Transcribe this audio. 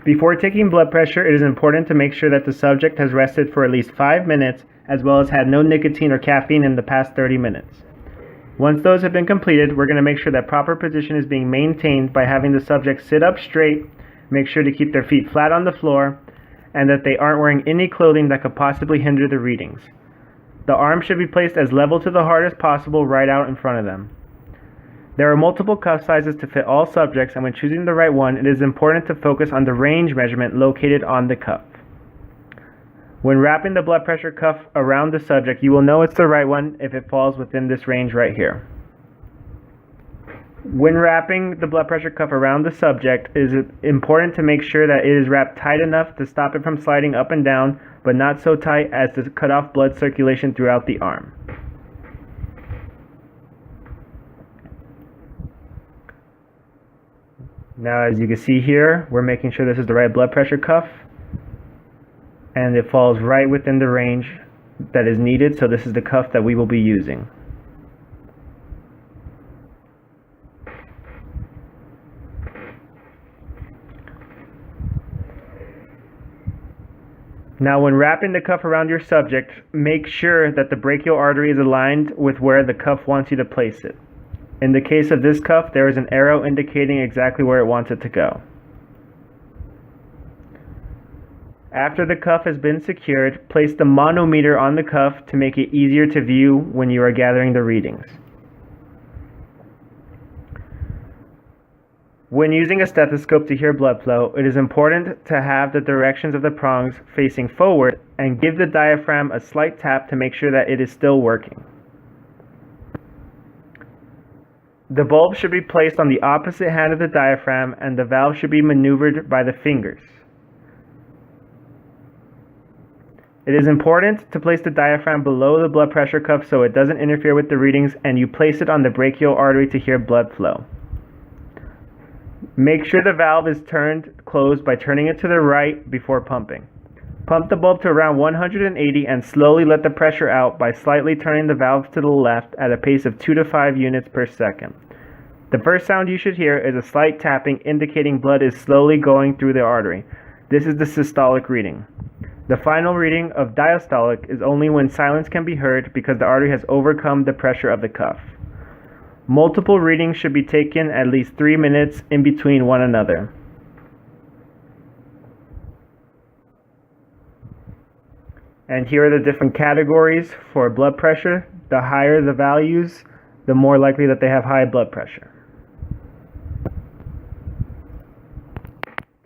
Before taking blood pressure, it is important to make sure that the subject has rested for at least 5 minutes, as well as had no nicotine or caffeine in the past 30 minutes. Once those have been completed, we're going to make sure that proper position is being maintained by having the subject sit up straight, make sure to keep their feet flat on the floor, and that they aren't wearing any clothing that could possibly hinder the readings. The arm should be placed as level to the heart as possible right out in front of them. There are multiple cuff sizes to fit all subjects, and when choosing the right one, it is important to focus on the range measurement located on the cuff. When wrapping the blood pressure cuff around the subject, you will know it's the right one if it falls within this range right here. When wrapping the blood pressure cuff around the subject, it is important to make sure that it is wrapped tight enough to stop it from sliding up and down, but not so tight as to cut off blood circulation throughout the arm. Now, as you can see here, we're making sure this is the right blood pressure cuff, and it falls right within the range that is needed, so this is the cuff that we will be using. Now, when wrapping the cuff around your subject, make sure that the brachial artery is aligned with where the cuff wants you to place it. In the case of this cuff, there is an arrow indicating exactly where it wants it to go. After the cuff has been secured, place the manometer on the cuff to make it easier to view when you are gathering the readings. When using a stethoscope to hear blood flow, it is important to have the directions of the prongs facing forward and give the diaphragm a slight tap to make sure that it is still working. The bulb should be placed on the opposite hand of the diaphragm, and the valve should be maneuvered by the fingers. It is important to place the diaphragm below the blood pressure cuff so it doesn't interfere with the readings, and you place it on the brachial artery to hear blood flow. Make sure the valve is turned closed by turning it to the right before pumping. Pump the bulb to around 180 and slowly let the pressure out by slightly turning the valve to the left at a pace of 2 to 5 units per second. The first sound you should hear is a slight tapping indicating blood is slowly going through the artery. This is the systolic reading. The final reading of diastolic is only when silence can be heard because the artery has overcome the pressure of the cuff. Multiple readings should be taken at least 3 minutes in between one another. And here are the different categories for blood pressure. The higher the values, the more likely that they have high blood pressure.